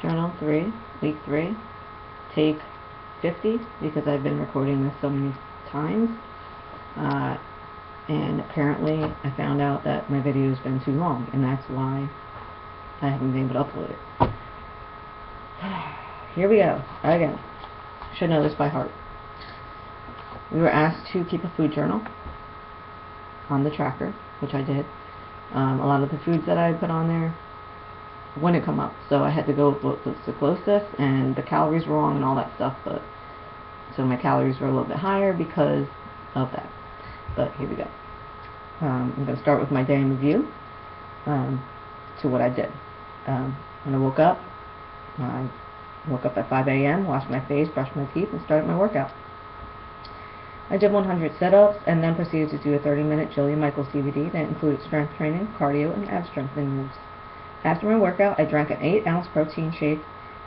Journal 3, Week 3, Take 50, because I've been recording this so many times, and apparently I found out that my video's been too long, and that's why I haven't been able to upload it. Here we go, again. Should know this by heart. We were asked to keep a food journal on the tracker, which I did. A lot of the foods that I put on there wouldn't come up, so I had to go with what's the closest, and the calories were wrong and all that stuff, but so my calories were a little bit higher because of that. But here we go. I'm going to start with my day in review to what I did. When I woke up at 5 a.m., washed my face, brushed my teeth, and started my workout. I did 100 sit-ups and then proceeded to do a 30-minute Jillian Michaels DVD that included strength training, cardio, and ab strengthening moves. After my workout, I drank an 8-ounce protein shake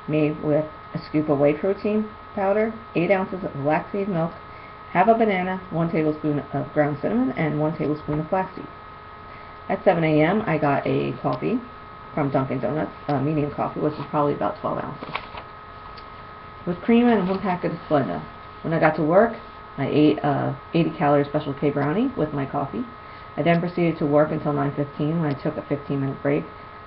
made with a scoop of whey protein powder, 8 ounces of flaxseed milk, half a banana, 1 tablespoon of ground cinnamon, and 1 tablespoon of flaxseed. At 7 a.m., I got a coffee from Dunkin' Donuts, medium coffee, which is probably about 12 ounces, with cream and 1 packet of Splenda. When I got to work, I ate 80-calorie Special K brownie with my coffee. I then proceeded to work until 9:15 when I took a 15-minute break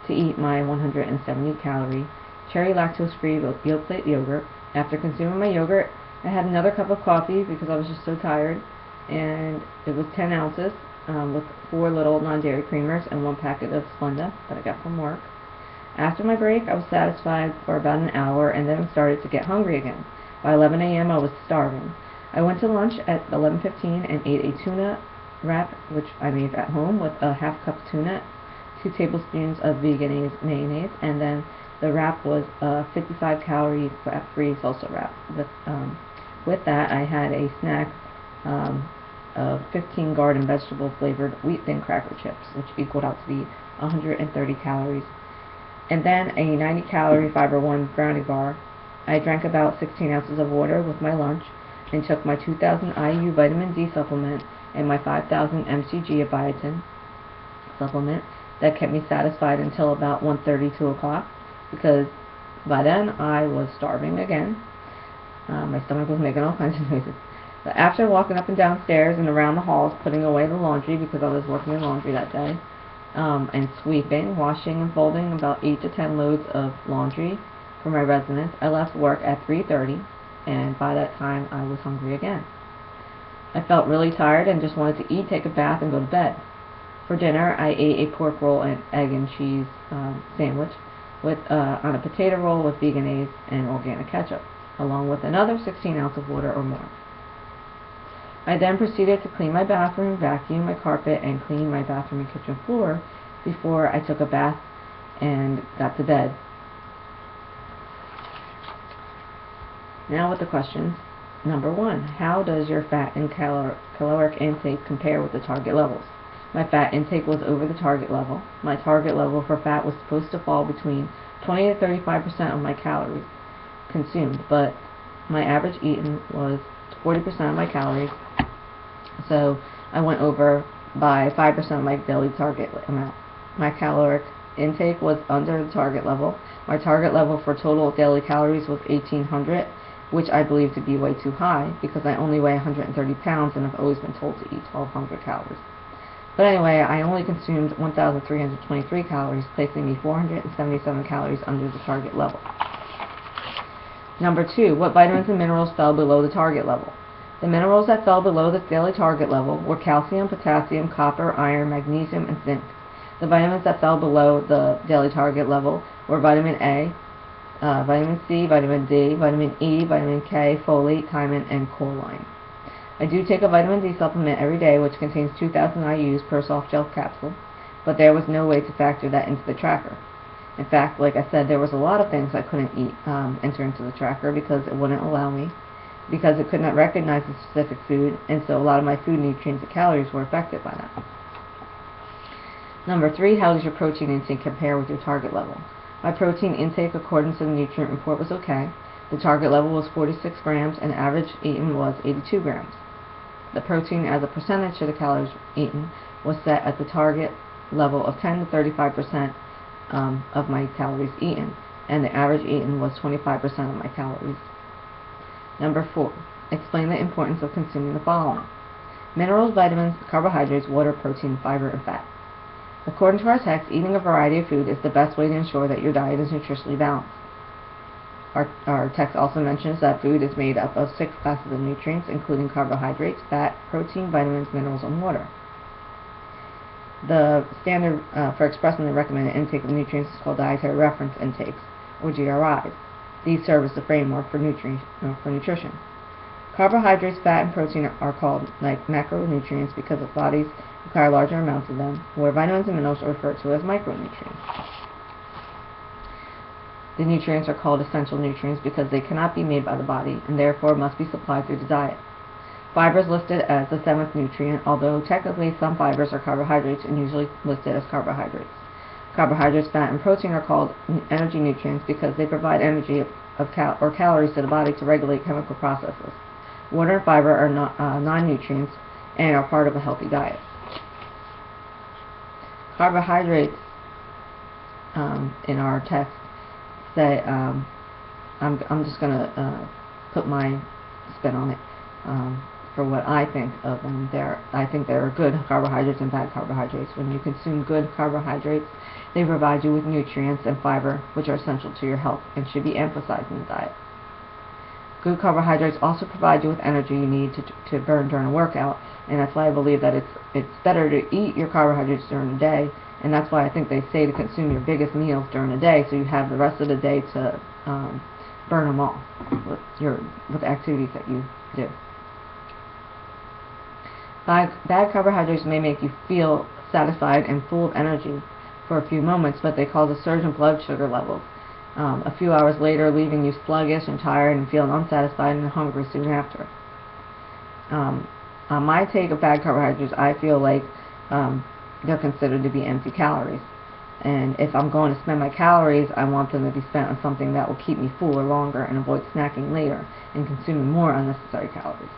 to eat my 170-calorie cherry lactose-free Yoplait plate yogurt. After consuming my yogurt, I had another cup of coffee because I was just so tired, and it was 10 ounces with 4 little non-dairy creamers and 1 packet of Splenda that I got from work. After my break, I was satisfied for about an hour and then started to get hungry again. By 11 a.m., I was starving. I went to lunch at 11:15 and ate a tuna wrap, which I made at home, with a half cup of tuna, 2 tablespoons of vegan mayonnaise, and then the wrap was a 55-calorie fat-free salsa wrap. With that, I had a snack of 15 garden vegetable flavored wheat thin cracker chips, which equaled out to be 130 calories. And then a 90-calorie Fiber One brownie bar. I drank about 16 ounces of water with my lunch and took my 2,000 IU vitamin D supplement and my 5,000 mcg of biotin supplement. That kept me satisfied until about 1:30, 2 o'clock, because by then I was starving again. My stomach was making all kinds of noises. But after walking up and downstairs and around the halls, putting away the laundry because I was working in laundry that day, and sweeping, washing, and folding about 8 to 10 loads of laundry for my residents, I left work at 3:30, and by that time I was hungry again. I felt really tired and just wanted to eat, take a bath, and go to bed. For dinner, I ate a pork roll and egg and cheese sandwich on a potato roll with vegan and organic ketchup, along with another 16 ounces of water or more. I then proceeded to clean my bathroom, vacuum my carpet, and clean my bathroom and kitchen floor before I took a bath and got to bed. Now with the questions. Number 1, how does your fat and caloric intake compare with the target levels? My fat intake was over the target level. My target level for fat was supposed to fall between 20 to 35% of my calories consumed, but my average eaten was 40% of my calories, so I went over by 5% of my daily target amount. My caloric intake was under the target level. My target level for total daily calories was 1,800, which I believe to be way too high because I only weigh 130 pounds and I've always been told to eat 1,200 calories. But anyway, I only consumed 1,323 calories, placing me 477 calories under the target level. Number 2, what vitamins and minerals fell below the target level? The minerals that fell below the daily target level were calcium, potassium, copper, iron, magnesium, and zinc. The vitamins that fell below the daily target level were vitamin A, vitamin C, vitamin D, vitamin E, vitamin K, folate, thiamine, and choline. I do take a vitamin D supplement every day, which contains 2,000 IUs per soft gel capsule, but there was no way to factor that into the tracker. In fact, like I said, there was a lot of things I couldn't enter into the tracker because it wouldn't allow me, because it could not recognize a specific food, and so a lot of my food nutrients and calories were affected by that. Number 3, how does your protein intake compare with your target level? My protein intake, according to the nutrient report, was okay. The target level was 46 grams, and average eaten was 82 grams. The protein as a percentage of the calories eaten was set at the target level of 10 to 35% of my calories eaten. and the average eaten was 25% of my calories. Number 4. Explain the importance of consuming the following: minerals, vitamins, carbohydrates, water, protein, fiber, and fat. According to our text, eating a variety of food is the best way to ensure that your diet is nutritionally balanced. Our text also mentions that food is made up of 6 classes of nutrients, including carbohydrates, fat, protein, vitamins, minerals, and water. The standard for expressing the recommended intake of nutrients is called dietary reference intakes, or GRIs. These serve as the framework for nutrition. Carbohydrates, fat, and protein are called macronutrients because the bodies require larger amounts of them, where vitamins and minerals are referred to as micronutrients. The nutrients are called essential nutrients because they cannot be made by the body and therefore must be supplied through the diet. Fiber is listed as the 7th nutrient, although technically some fibers are carbohydrates and usually listed as carbohydrates. Carbohydrates, fat, and protein are called energy nutrients because they provide energy or calories to the body to regulate chemical processes. Water and fiber are non-nutrients and are part of a healthy diet. Carbohydrates in our text say, I'm just going to put my spin on it for what I think of them. I think there are good carbohydrates and bad carbohydrates. When you consume good carbohydrates, they provide you with nutrients and fiber, which are essential to your health and should be emphasized in the diet. Good carbohydrates also provide you with energy you need to burn during a workout, and that's why I believe that it's better to eat your carbohydrates during the day, and that's why I think they say to consume your biggest meals during the day so you have the rest of the day to burn them off with activities that you do. Bad carbohydrates may make you feel satisfied and full of energy for a few moments, but they cause a surge in blood sugar levels a few hours later, leaving you sluggish and tired and feeling unsatisfied and hungry soon after. On my take of bad carbohydrates, I feel like they're considered to be empty calories. And if I'm going to spend my calories, I want them to be spent on something that will keep me fuller longer and avoid snacking later and consuming more unnecessary calories.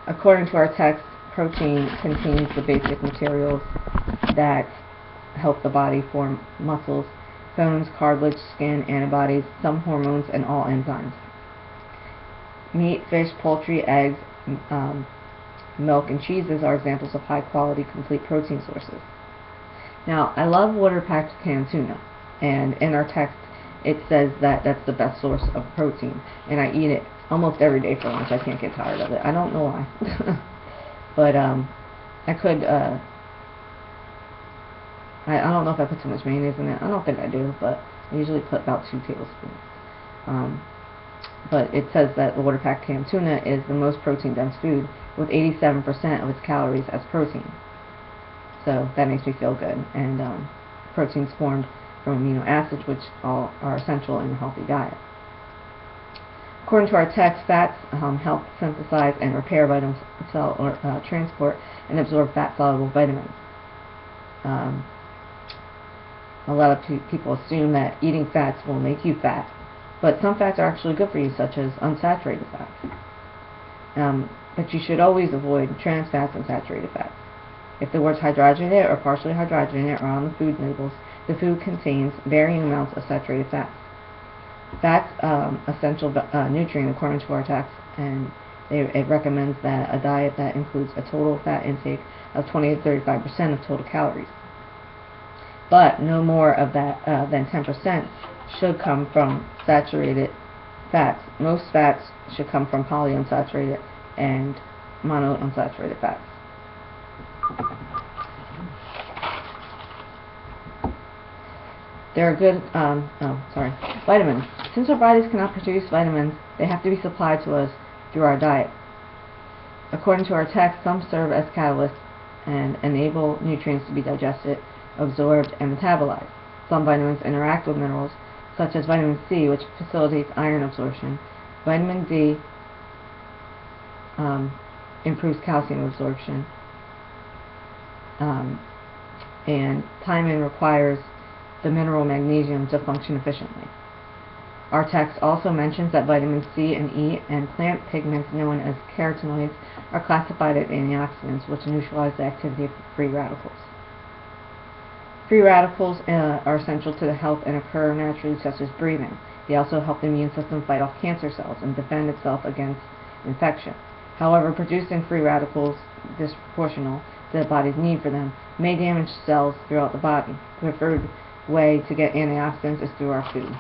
According to our text, protein contains the basic materials that help the body form muscles, bones, cartilage, skin, antibodies, some hormones, and all enzymes. Meat, fish, poultry, eggs, milk, and cheeses are examples of high-quality, complete protein sources. Now, I love water-packed canned tuna, and in our text it says that that's the best source of protein, and I eat it almost every day for lunch. I can't get tired of it. I don't know why. But I could, I don't know if I put too much mayonnaise in it. I don't think I do, but I usually put about 2 tablespoons. But it says that the water-packed canned tuna is the most protein-dense food, with 87% of its calories as protein. So that makes me feel good. And protein's formed from amino acids, which all are essential in a healthy diet. According to our text, fats help synthesize and repair vitamin cell or transport and absorb fat-soluble vitamins. A lot of people assume that eating fats will make you fat, but some fats are actually good for you, such as unsaturated fats. But you should always avoid trans fats and saturated fats. If the words hydrogenated or partially hydrogenated are on the food labels, the food contains varying amounts of saturated fats. Fats, essential nutrient according to our text, and it recommends that a diet that includes a total fat intake of 20 to 35% of total calories. But no more of that than 10% should come from saturated fats. Most fats should come from polyunsaturated and monounsaturated fats. There are good, vitamins. Since our bodies cannot produce vitamins, they have to be supplied to us through our diet. According to our text, some serve as catalysts and enable nutrients to be digested, absorbed, and metabolized. Some vitamins interact with minerals, such as vitamin C, which facilitates iron absorption. Vitamin D improves calcium absorption. And thiamine requires the mineral magnesium to function efficiently. Our text also mentions that vitamin C and E and plant pigments known as carotenoids are classified as antioxidants, which neutralize the activity of free radicals. Free radicals are essential to the health and occur naturally, such as breathing. They also help the immune system fight off cancer cells and defend itself against infection. However, producing free radicals disproportional to the body's need for them may damage cells throughout the body. The preferred way to get antioxidants is through our food.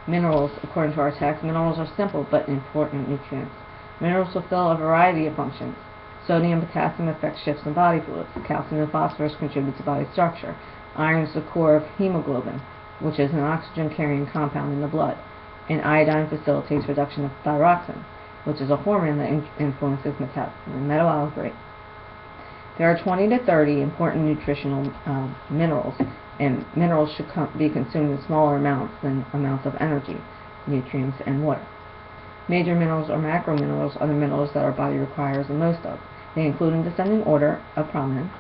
Minerals. According to our text, minerals are simple but important nutrients. Minerals fulfill a variety of functions. Sodium and potassium affect shifts in body fluids. Calcium and phosphorus contribute to body structure. Iron is the core of hemoglobin, which is an oxygen-carrying compound in the blood. And iodine facilitates reduction of thyroxine, which is a hormone that influences metabolism and metabolic rate. There are 20 to 30 important nutritional minerals, and minerals should be consumed in smaller amounts than amounts of energy, nutrients, and water. Major minerals or macrominerals are the minerals that our body requires the most of. They include, in descending order of prominence,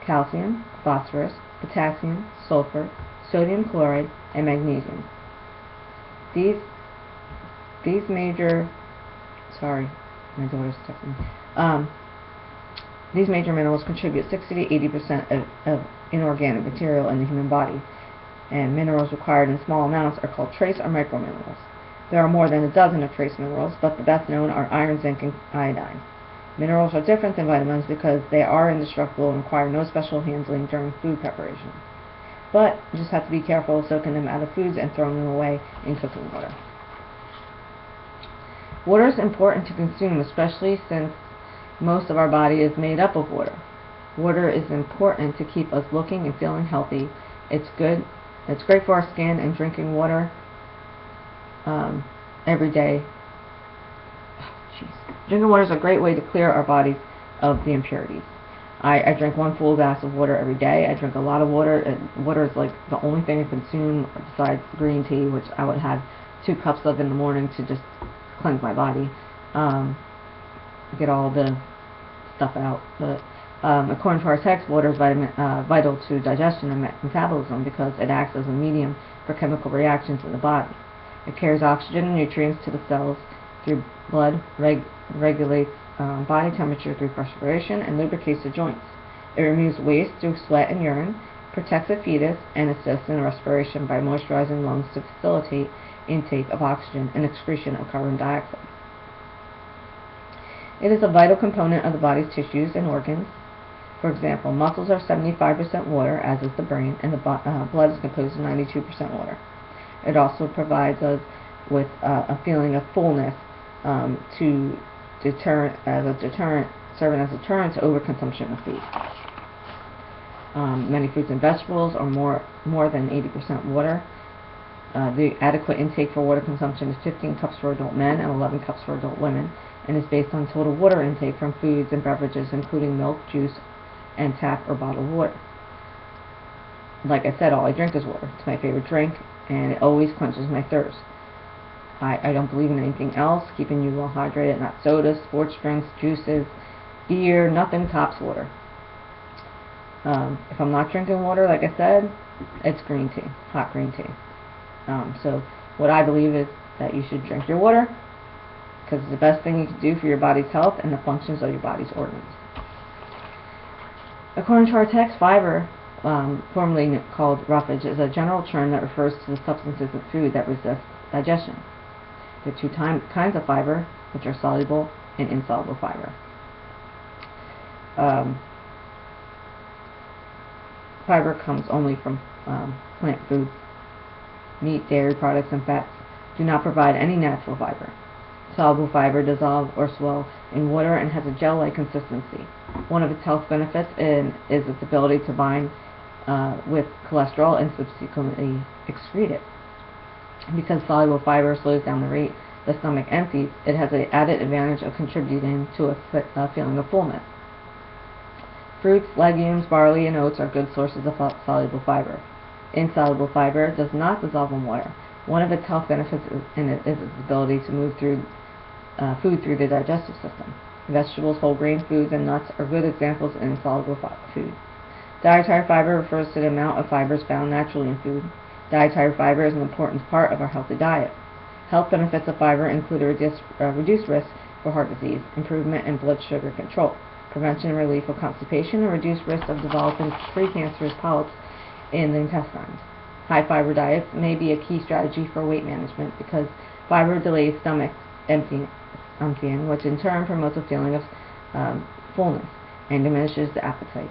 calcium, phosphorus, potassium, sulfur, sodium chloride, and magnesium. These major minerals contribute 60 to 80% of inorganic material in the human body, and minerals required in small amounts are called trace or microminerals. There are more than a dozen of trace minerals, but the best known are iron, zinc, and iodine. Minerals are different than vitamins because they are indestructible and require no special handling during food preparation. But you just have to be careful of soaking them out of foods and throwing them away in cooking water. Water is important to consume, especially since most of our body is made up of water. Water is important to keep us looking and feeling healthy. It's great for our skin, and drinking water every day. Drinking water is a great way to clear our bodies of the impurities. I drink one full glass of water every day. I drink a lot of water, and water is like the only thing I consume besides green tea, which I would have 2 cups of in the morning to just cleanse my body, get all the stuff out. But according to our text, water is vital to digestion and metabolism because it acts as a medium for chemical reactions in the body. It carries oxygen and nutrients to the cells through blood, regulates body temperature through perspiration, and lubricates the joints. It removes waste through sweat and urine, protects the fetus, and assists in respiration by moisturizing lungs to facilitate intake of oxygen and excretion of carbon dioxide. It is a vital component of the body's tissues and organs. For example, muscles are 75% water, as is the brain, and the blood is composed of 92% water. It also provides us with a feeling of fullness, serving as a deterrent to overconsumption of food. Many fruits and vegetables are more than 80% water. The adequate intake for water consumption is 15 cups for adult men and 11 cups for adult women, and is based on total water intake from foods and beverages, including milk, juice, and tap or bottled water. Like I said, all I drink is water. It's my favorite drink, and it always quenches my thirst. I don't believe in anything else keeping you well hydrated, not sodas, sports drinks, juices, beer. Nothing tops water. If I'm not drinking water, like I said, it's green tea, hot green tea. So what I believe is that you should drink your water, because it's the best thing you can do for your body's health and the functions of your body's organs. According to our text, fiber, formerly called roughage, is a general term that refers to the substances of food that resist digestion. There are 2 kinds of fiber, which are soluble and insoluble fiber. Fiber comes only from plant foods. Meat, dairy products, and fats do not provide any natural fiber. Soluble fiber dissolves or swells in water and has a gel-like consistency. One of its health benefits is its ability to bind with cholesterol and subsequently excrete it. Because soluble fiber slows down the rate the stomach empties, it has the added advantage of contributing to a feeling of fullness. Fruits, legumes, barley, and oats are good sources of soluble fiber. Insoluble fiber does not dissolve in water. One of its health benefits is its ability to move through food through the digestive system. Vegetables, whole grain foods, and nuts are good examples of insoluble food. Dietary fiber refers to the amount of fibers found naturally in food. Dietary fiber is an important part of our healthy diet. Health benefits of fiber include a reduced risk for heart disease, improvement in blood sugar control, prevention and relief of constipation, and reduced risk of developing precancerous polyps in the intestines. High fiber diets may be a key strategy for weight management because fiber delays stomach emptying, which in turn promotes a feeling of fullness and diminishes the appetite.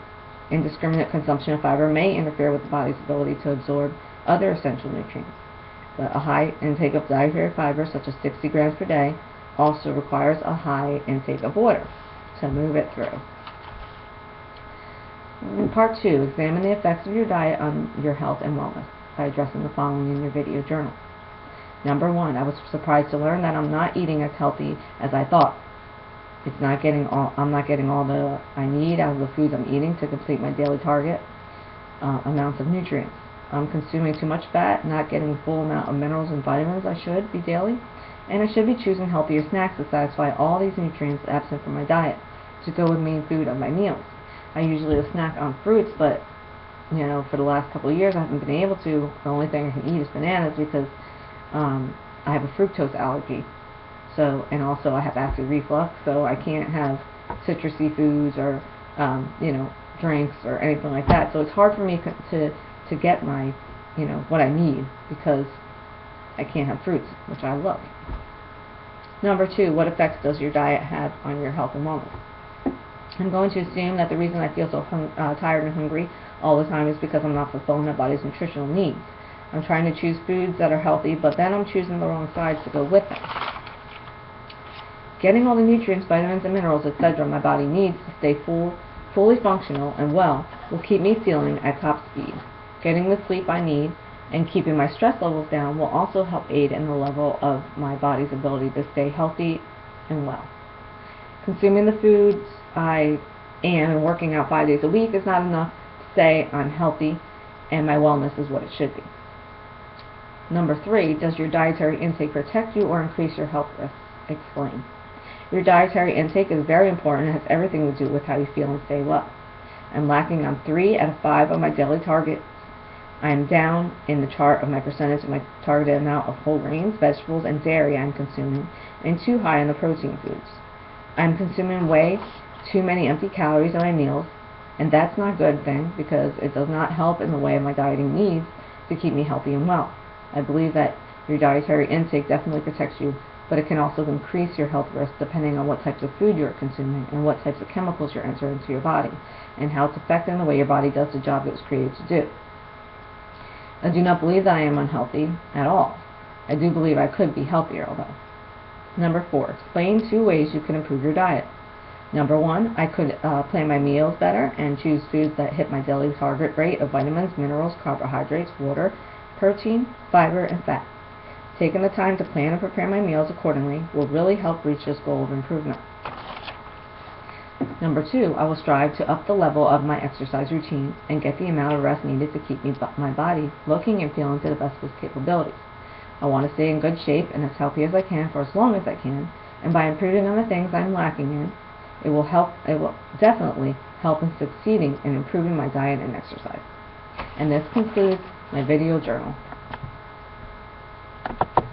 Indiscriminate consumption of fiber may interfere with the body's ability to absorb other essential nutrients, but a high intake of dietary fiber, such as 60 grams per day, also requires a high intake of water to move it through. In part 2, examine the effects of your diet on your health and wellness by addressing the following in your video journal. Number 1, I was surprised to learn that I'm not eating as healthy as I thought. I'm not getting all the I need out of the foods I'm eating to complete my daily target amounts of nutrients. I'm consuming too much fat, not getting the full amount of minerals and vitamins I should be daily, and I should be choosing healthier snacks to satisfy all these nutrients absent from my diet to go with main food of my meals. I usually will snack on fruits, but for the last couple of years I haven't been able to. The only thing I can eat is bananas because I have a fructose allergy. So, and also I have acid reflux, so I can't have citrusy foods or drinks or anything like that. So it's hard for me to get my what I need because I can't have fruits, which I love. Number 2, what effects does your diet have on your health and wellness? I'm going to assume that the reason I feel so tired and hungry all the time is because I'm not fulfilling my body's nutritional needs. I'm trying to choose foods that are healthy, but then I'm choosing the wrong sides to go with them. Getting all the nutrients, vitamins, and minerals, etc. my body needs to stay fully functional and well will keep me feeling at top speed. Getting the sleep I need and keeping my stress levels down will also help aid in the level of my body's ability to stay healthy and well. Consuming the foods I am and working out 5 days a week is not enough to say I'm healthy and my wellness is what it should be. Number 3, does your dietary intake protect you or increase your health risks? Explain. Your dietary intake is very important and has everything to do with how you feel and stay well. I'm lacking on 3 out of 5 of my daily targets. I am down in the chart of my percentage of my targeted amount of whole grains, vegetables, and dairy I'm consuming, and too high on the protein foods. I'm consuming way too many empty calories in my meals, and that's not a good thing because it does not help in the way my dieting needs to keep me healthy and well. I believe that your dietary intake definitely protects you, but it can also increase your health risks depending on what types of food you're consuming and what types of chemicals you're entering into your body and how it's affecting the way your body does the job it was created to do. I do not believe that I am unhealthy at all. I do believe I could be healthier, although. Number 4, explain 2 ways you can improve your diet. Number 1, I could plan my meals better and choose foods that hit my daily target rate of vitamins, minerals, carbohydrates, water, protein, fiber, and fat. Taking the time to plan and prepare my meals accordingly will really help reach this goal of improvement. Number 2, I will strive to up the level of my exercise routine and get the amount of rest needed to keep my body looking and feeling to the best of its capabilities. I want to stay in good shape and as healthy as I can for as long as I can, and by improving on the things I'm lacking in, it will definitely help in succeeding in improving my diet and exercise. And this concludes my video journal.